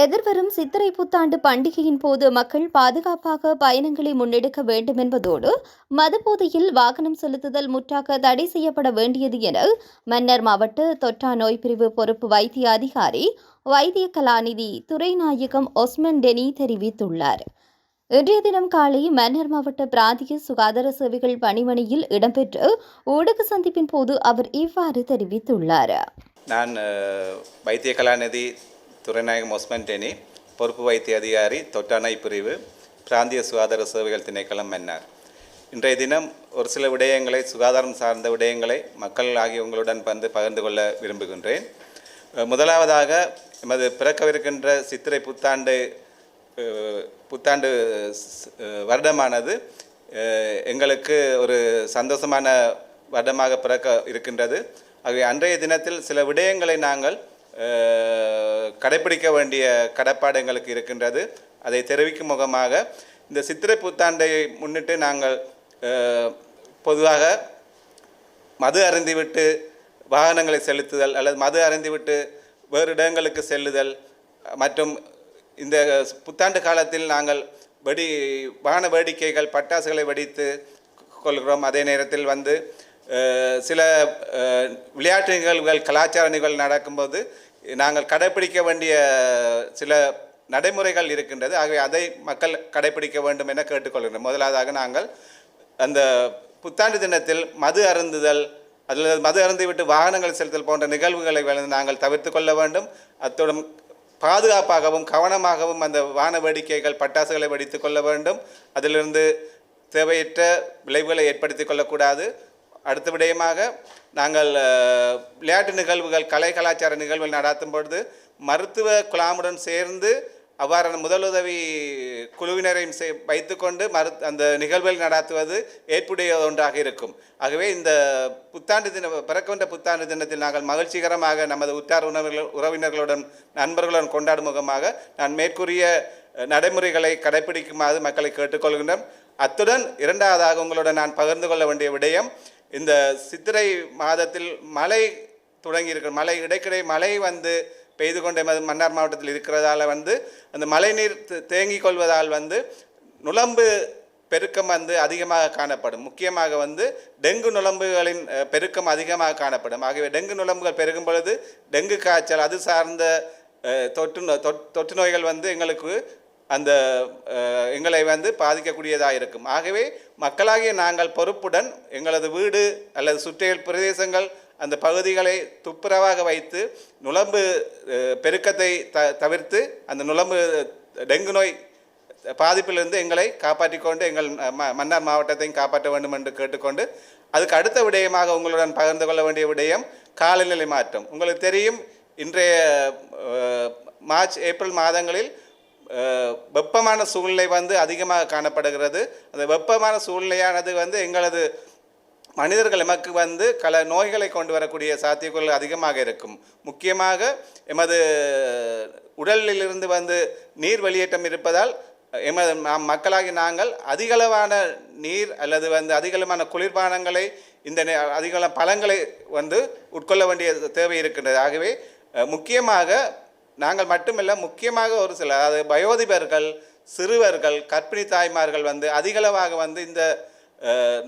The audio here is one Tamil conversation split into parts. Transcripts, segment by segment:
எதிர்வரும் சித்திரை புத்தாண்டு பண்டிகையின் போது மக்கள் பாதுகாப்பாக பயணங்களை முன்னெடுக்க வேண்டும் என்பதோடு மதுபோதையில் வாகனம் செலுத்துதல் முற்றாக தடை செய்யப்பட வேண்டியது என மன்னார் மாவட்ட தொற்றா நோய் பிரிவு பொறுப்பு வைத்திய அதிகாரி வைத்திய கலாநிதி துரைநாயகம் ஒஸ்மன் டெனி தெரிவித்துள்ளார். இன்றைய தினம் காலை மன்னார் மாவட்ட பிராந்திய சுகாதார சேவைகள் பணிமனையில் இடம்பெற்ற ஊடக சந்திப்பின் போது அவர் இவ்வாறு தெரிவித்துள்ளார். நான் வைத்திய கலாநிதி துரைநாயகம் ஒஸ்மன் டெனி, பொறுப்பு வைத்திய அதிகாரி, தொட்டானை பிரிவு, பிராந்திய சுகாதார சேவைகள் திணைக்களம், மன்னார். இன்றைய தினம் ஒரு சில விடயங்களை, சுகாதாரம் சார்ந்த விடயங்களை மக்கள் ஆகியவங்களுடன் பகிர்ந்து கொள்ள விரும்புகின்றேன். முதலாவதாக, எமது பிறக்கவிருக்கின்ற சித்திரை புத்தாண்டு வருடமானது எங்களுக்கு ஒரு சந்தோஷமான வருடமாக பிறக்க இருக்கின்றது. ஆகவே அன்றைய தினத்தில் சில விடயங்களை நாங்கள் கடைப்பிடிக்க வேண்டிய கடப்பாடு எங்களுக்கு இருக்கின்றது. அதை தெரிவிக்கும் முகமாக இந்த சித்திரை புத்தாண்டை முன்னிட்டு நாங்கள் பொதுவாக மது அருந்திவிட்டு வாகனங்களை செலுத்துதல் அல்லது மது அருந்திவிட்டு வேறு இடங்களுக்கு செல்லுதல் மற்றும் இந்த புத்தாண்டு காலத்தில் நாங்கள் வாகன வேடிக்கைகள், பட்டாசுகளை வெடித்து கொள்கிறோம். அதே நேரத்தில் சில விளையாட்டு நிகழ்வுகள், கலாச்சார நிகழ்வுகள் நடக்கும்போது நாங்கள் கடைப்பிடிக்க வேண்டிய சில நடைமுறைகள் இருக்கின்றது. ஆகவே அதை மக்கள் கடைப்பிடிக்க வேண்டும் என கேட்டுக்கொள்கிறோம். முதலாவதாக, நாங்கள் அந்த புத்தாண்டு தினத்தில் மது அருந்துதல் அல்லது மது அருந்திவிட்டு வாகனங்கள் செலுத்தல் போன்ற நிகழ்வுகளை நாங்கள் தவிர்த்து கொள்ள வேண்டும். அத்துடன் பாதுகாப்பாகவும் கவனமாகவும் அந்த வான வேடிக்கைகள், பட்டாசுகளை வெடித்து கொள்ள வேண்டும். அதிலிருந்து தேவையற்ற விளைவுகளை ஏற்படுத்தி கொள்ளக்கூடாது. அடுத்த விடயமாக, நாங்கள் விளையாட்டு நிகழ்வுகள், கலை கலாச்சார நிகழ்வுகள் நடாத்தும் பொழுது மருத்துவ குழாமுடன் சேர்ந்து அவ்வாறான முதலுதவி குழுவினரையும் வைத்துக்கொண்டு அந்த நிகழ்வுகள் நடாத்துவது ஏற்புடைய ஒன்றாக இருக்கும். ஆகவே இந்த பிறக்கின்ற புத்தாண்டு தினத்தில் நாங்கள் மகிழ்ச்சிகரமாக நமது உற்றார் உறவினர்களுடன், நண்பர்களுடன் கொண்டாடும் முகமாக நான் மேற்கூறிய நடைமுறைகளை கடைப்பிடிக்குமாறு மக்களை கேட்டுக்கொள்கின்றோம். அத்துடன் இரண்டாவதாக உங்களுடன் நான் பகிர்ந்து கொள்ள வேண்டிய விடயம், இந்த சித்திரை மாதத்தில் மழை தொடங்கி இருக்கிற இடைக்கிடை மழை பெய்து கொண்டே மன்னார் மாவட்டத்தில் இருக்கிறதால அந்த மழை நீர் தேங்கிக் கொள்வதால் நுளம்பு பெருக்கம் அதிகமாக காணப்படும். முக்கியமாக டெங்கு நுளம்புகளின் பெருக்கம் அதிகமாக காணப்படும். ஆகவே டெங்கு நுளம்புகள் பெருகும் பொழுது டெங்கு காய்ச்சல், அது சார்ந்த தொற்று நோய்கள் எங்களுக்கு எங்களை பாதிக்கக்கூடியதாக இருக்கும். ஆகவே மக்களாகிய நாங்கள் பொறுப்புடன் எங்களது வீடு அல்லது சுற்றியுள்ள பிரதேசங்கள், அந்த பகுதிகளை துப்புரவாக வைத்து நுளம்பு பெருக்கத்தை தவிர்த்து அந்த டெங்கு நோய் பாதிப்பிலிருந்து எங்களை காப்பாற்றிக்கொண்டு எங்கள் மன்னார் மாவட்டத்தையும் காப்பாற்ற வேண்டும் என்று கேட்டுக்கொண்டு, அதுக்கு அடுத்த விடயமாக உங்களுடன் பகிர்ந்து கொள்ள வேண்டிய விடயம் காலநிலை மாற்றம். உங்களுக்கு தெரியும், இன்றைய மார்ச், ஏப்ரல் மாதங்களில் வெப்பமான சூழ்நிலை அதிகமாக காணப்படுகிறது. அந்த வெப்பமான சூழ்நிலையானது எங்களது மனிதர்கள் எமக்கு பல நோய்களை கொண்டு வரக்கூடிய சாத்தியக்கூறுகள் அதிகமாக இருக்கும். முக்கியமாக எமது உடலிலிருந்து நீர் வெளியேற்றம் இருப்பதால் எமது மக்களாகி நாங்கள் அதிகளவான நீர் அல்லது அதிகளவான குளிர்பானங்களை, அதிகள பழங்களை உட்கொள்ள வேண்டிய தேவை இருக்கின்றது. ஆகவே முக்கியமாக நாங்கள் மட்டுமல்ல, முக்கியமாக ஒரு சில, அதாவது வயோதிபர்கள், சிறுவர்கள், கர்ப்பிணி தாய்மார்கள் அதிகளவாக இந்த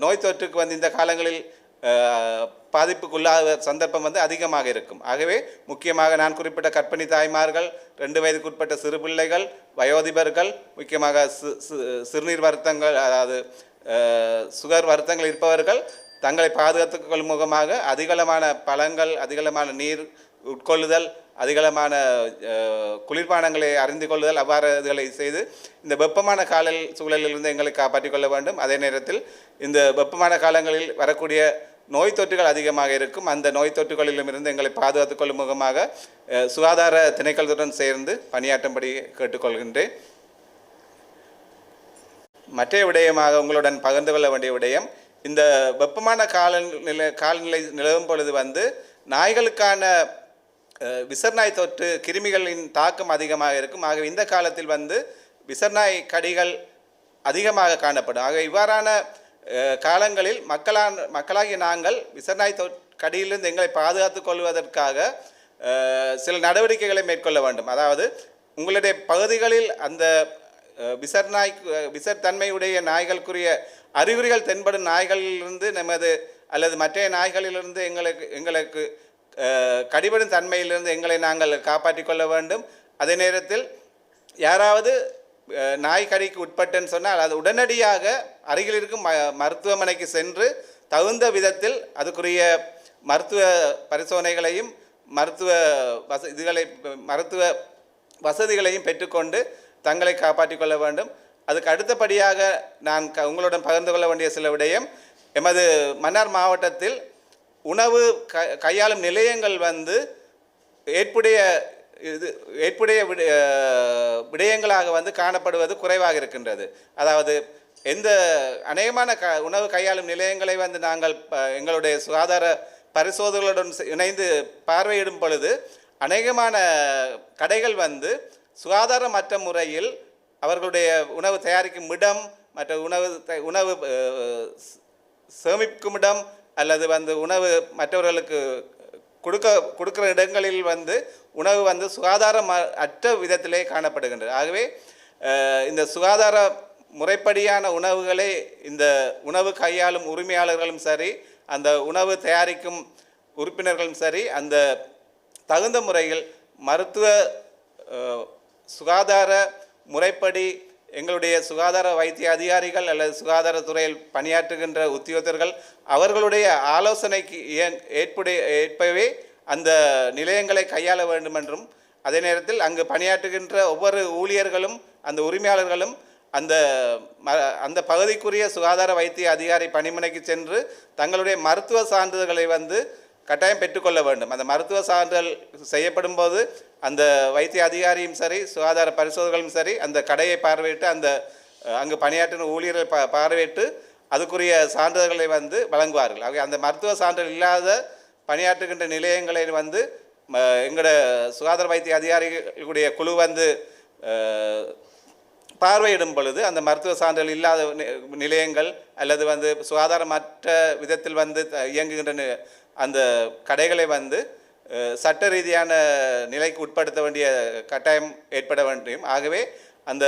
நோய் தொற்றுக்கு இந்த காலங்களில் பாதிப்புக்குள்ளாத சந்தர்ப்பம் அதிகமாக இருக்கும். ஆகவே முக்கியமாக நான் குறிப்பிட்ட கர்ப்பிணி தாய்மார்கள், 2 வயதுக்குட்பட்ட சிறு பிள்ளைகள், வயோதிபர்கள், முக்கியமாக சிறுநீர் வருத்தங்கள், அதாவது சுகர் வருத்தங்கள் இருப்பவர்கள் தங்களை பாதுகாத்துக் கொள்ளும் முகமாக அதிகளமான பழங்கள், அதிகளமான நீர் உட்கொள்ளுதல், அதிகளமான குளிர்பானங்களை அறிந்து கொள்ளுதல், அவ்வாறு இதுகளை செய்து இந்த வெப்பமான சூழலிலிருந்து எங்களை காப்பாற்றிக் கொள்ள வேண்டும். அதே நேரத்தில் இந்த வெப்பமான காலங்களில் வரக்கூடிய நோய் தொற்றுகள் அதிகமாக இருக்கும். அந்த நோய் தொற்றுகளிலும் இருந்து எங்களை பாதுகாத்துக் கொள்ளும் முகமாக சுகாதார திணைக்களத்துடன் சேர்ந்து பணியாற்றும்படி கேட்டுக்கொள்கின்றேன். மற்ற விடயமாக உங்களுடன் பகிர்ந்து கொள்ள வேண்டிய விடயம், இந்த வெப்பமான காலநிலை நிலவும் பொழுது நாய்களுக்கான விசர்நாய் தொற்று கிருமிகளின் தாக்கம் அதிகமாக இருக்கும். ஆகவே இந்த காலத்தில் விசர்நாய் கடிகள் அதிகமாக காணப்படும். ஆக இவ்வாறான காலங்களில் மக்களாகிய நாங்கள் விசர்நாய் கடியிலிருந்து எங்களை பாதுகாத்துக் கொள்வதற்காக சில நடவடிக்கைகளை மேற்கொள்ள வேண்டும். அதாவது உங்களுடைய பகுதிகளில் அந்த விசத்தன்மையுடைய நாய்களுக்குரிய அறிகுறிகள் தென்படும் நாய்களிலிருந்து அல்லது மற்ற நாய்களிலிருந்து எங்களுக்கு கடிபடும் தன்மையிலிருந்து எங்களை நாங்கள் காப்பாற்றிக் கொள்ள வேண்டும். அதே நேரத்தில் யாராவது நாய் கடிக்கு உட்பட்டுன்னு சொன்னால் அது உடனடியாக அருகில் இருக்கும் மருத்துவமனைக்கு சென்று தகுந்த விதத்தில் அதுக்குரிய மருத்துவ பரிசோதனைகளையும் மருத்துவ வசதிகளையும் பெற்றுக்கொண்டு தங்களை காப்பாற்றிக் கொள்ள வேண்டும். அதுக்கு அடுத்தபடியாக நான் உங்களுடன் பகிர்ந்து கொள்ள வேண்டிய சில விடயம், எமது மன்னார் மாவட்டத்தில் உணவு கையாளும் நிலையங்கள் ஏற்புடைய விடயங்களாக காணப்படுவது குறைவாக இருக்கின்றது. அதாவது அநேகமான உணவு கையாளும் நிலையங்களை நாங்கள் எங்களுடைய சுகாதார பரிசோதனைகளுடன் இணைந்து பார்வையிடும் பொழுது அநேகமான கடைகள் சுகாதாரமற்ற முறையில் அவர்களுடைய உணவு தயாரிக்கும் இடம், மற்ற உணவு சேமிக்கும் இடம் அல்லது உணவு மற்றவர்களுக்கு கொடுக்கிற இடங்களில் உணவு சுகாதாரம் அற்ற விதத்திலே காணப்படுகின்றது. ஆகவே இந்த சுகாதார முறைப்படியான உணவுகளை இந்த உணவு கையாளும் உரிமையாளர்களும் சரி, அந்த உணவு தயாரிக்கும் உறுப்பினர்களும் சரி, அந்த தகுந்த முறையில் மருத்துவ சுகாதார முறைப்படி எங்களுடைய சுகாதார வைத்திய அதிகாரிகள் அல்லது சுகாதாரத்துறையில் பணியாற்றுகின்ற உத்தியோகத்தர்கள் அவர்களுடைய ஆலோசனைக்கு ஏற்பவே அந்த நிலையங்களை கையாள வேண்டும் என்றும், அதே நேரத்தில் அங்கு பணியாற்றுகின்ற ஒவ்வொரு ஊழியர்களும் அந்த உரிமையாளர்களும் அந்த பகுதிக்குரிய சுகாதார வைத்திய அதிகாரி பணிமனைக்கு சென்று தங்களுடைய மருத்துவ சான்றிதழ்களை கட்டாயம் பெற்றுக்கொள்ள வேண்டும். அந்த மருத்துவ சான்றிதழ் செய்யப்படும் போது அந்த வைத்திய அதிகாரியும் சரி, சுகாதார பரிசோதனைகளும் சரி, அந்த கடையை பார்வையிட்டு அங்கு பணியாற்றின ஊழியர்கள் பார்வையிட்டு அதுக்குரிய சான்றிதழ்களை வழங்குவார்கள். ஆகவே அந்த மருத்துவ சான்றிதழ் இல்லாத பணியாற்றுகின்ற நிலையங்களை எங்களோட சுகாதார வைத்திய அதிகாரிகளுடைய குழு பார்வையிடும் பொழுது அந்த மருத்துவ சான்றிதழ் இல்லாத நிலையங்கள் அல்லது சுகாதாரமற்ற விதத்தில் இயங்குகின்ற அந்த கடைகளை சட்ட ரீதியான நிலைக்கு உட்படுத்த வேண்டிய கட்டாயம் ஏற்பட வேண்டும். ஆகவே அந்த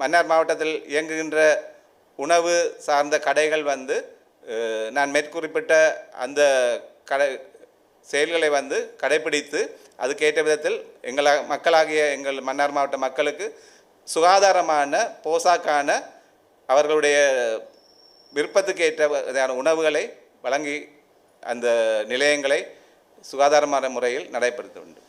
மன்னார் மாவட்டத்தில் இயங்குகின்ற உணவு சார்ந்த கடைகள் நான் மேற்குறிப்பிட்ட அந்த செயல்களை கடைபிடித்து அதுக்கேற்ற விதத்தில் மக்களாகிய எங்கள் மன்னார் மாவட்ட மக்களுக்கு சுகாதாரமான போசாக்கான அவர்களுடைய விருப்பத்துக்கு ஏற்ற உணவுகளை வழங்கி அந்த நிலையங்களை சுகாதாரமான முறையில் நடைபெறுத்த வேண்டும்.